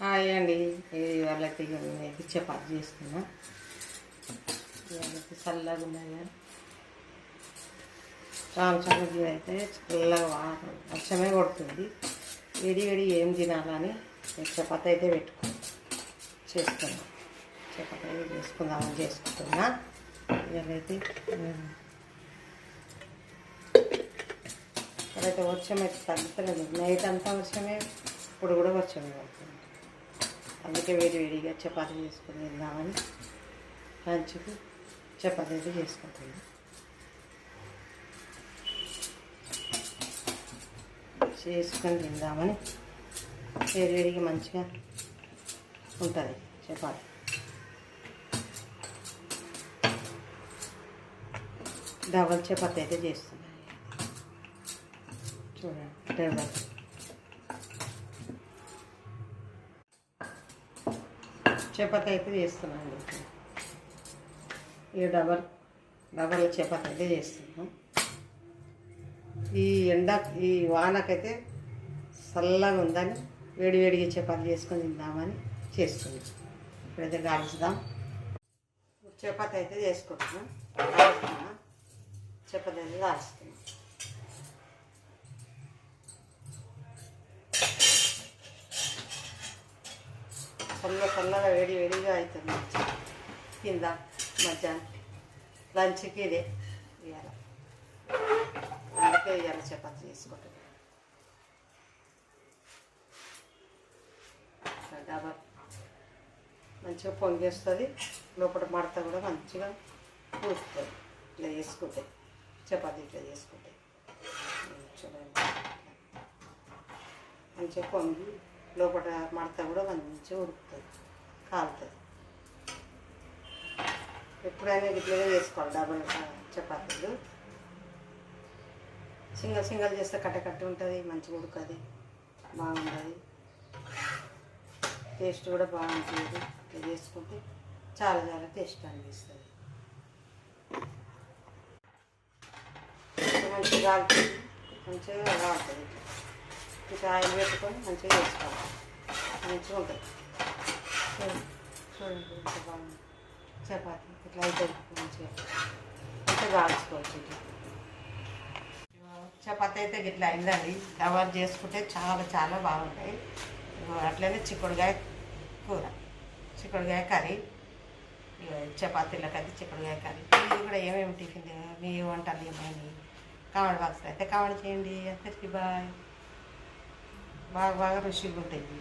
Hi అండి. ఇవాళైతే నేనైతే చపాతి చేస్తున్నా. ఇవాళైతే చల్లగా ఉన్నాయి. రామచంద్రజీ అయితే చల్లగా వర్షమే కొడుతుంది. వేడి వేడి ఏం తినాలని చపాతి అయితే చేస్తున్నా. చపాతి అయితే చేసుకుందామని చేసుకుంటున్నా. ఇవాళైతే ఇక్కడైతే వర్షం అయితే తగ్గుతలేదు. నైట్ అంతా వర్షమే, ఇప్పుడు కూడా వర్షమే పడుతుంది. అందుకే వేడిగా చపాతీ చేసుకుని తిందామని లంచ్కి చపాతీ అయితే చేసుకుంటున్నాం. చేసుకొని తిందామని వేడిగా మంచిగా ఉంటుంది చపాతీ. డబల్ చపాతీ అయితే చేస్తున్నాను. చూడండి, డబల్ చపాతీ అయితే చేస్తున్నాను. ఈ డబల్ చపాతీ అయితే చేస్తున్నాం. ఈ వానకైతే చల్లగా ఉందని వేడిగా చపాతీ చేసుకొని తిందామని చేస్తున్నాం. ఇప్పుడైతే కాల్చుదాం. చపాతీ అయితే చేసుకుంటున్నాం. చపాతీ అయితే కాల్చుతున్నాం. చల్లగా వేడిగా అవుతుంది. కింద మధ్యాహ్నం లంచ్కి ఇదే ఇవాళ. అందుకే ఇవాళ చపాతీ చేసుకుంటాం. డబల్ మంచిగా పొంగేస్తుంది. లోపల మడత కూడా మంచిగా పూస్తుంది. ఇట్లా చేసుకుంటే చపాతీ ఇట్లా చేసుకుంటే చూడండి, మంచిగా పొంగి లోపల మడత కూడా మంచిగా ఉడుకుతుంది, కాలుతుంది. ఎప్పుడైనా ఇట్లనే చేసుకోవాలి డబల్ చపాతీలు. సింగల్ చేస్తే కట్ట ఉంటుంది, మంచిగా ఉడుకుతుంది, బాగుంటుంది. టేస్ట్ కూడా బాగుంటుంది. ఇట్లా చేసుకుంటే చాలా టేస్ట్ అనిపిస్తుంది. మంచిగా కాలుతుంది, మంచిగా కాలుతుంది. ఇంకా ఆయిల్ పెట్టుకొని మంచిగా చేసుకోవాలి. మంచిగా ఉంటుంది. చూడండి ఎంత బాగుంది చపాతీ. ఇట్లా అయితే మంచిగా కాల్చుకోవచ్చు. ఇట్లా చపాతీ అయితే ఇట్లా అయిందండి. డబల్ చేసుకుంటే చాలా బాగుంటాయి. అట్లనే చిక్కుడుకాయ కూర, చిక్కుడుకాయ కర్రీ, చపాతీలకు అయితే చిక్కుడుకాయ కర్రీ. ఇది కూడా ఏమేమి టిఫిన్ మీ వంటలు ఏమైనా కామెంట్ బాక్స్లో అయితే కామెంట్ చేయండి. అందరికీ బాయ్. బాగా రుచిగా ఉంటాయి.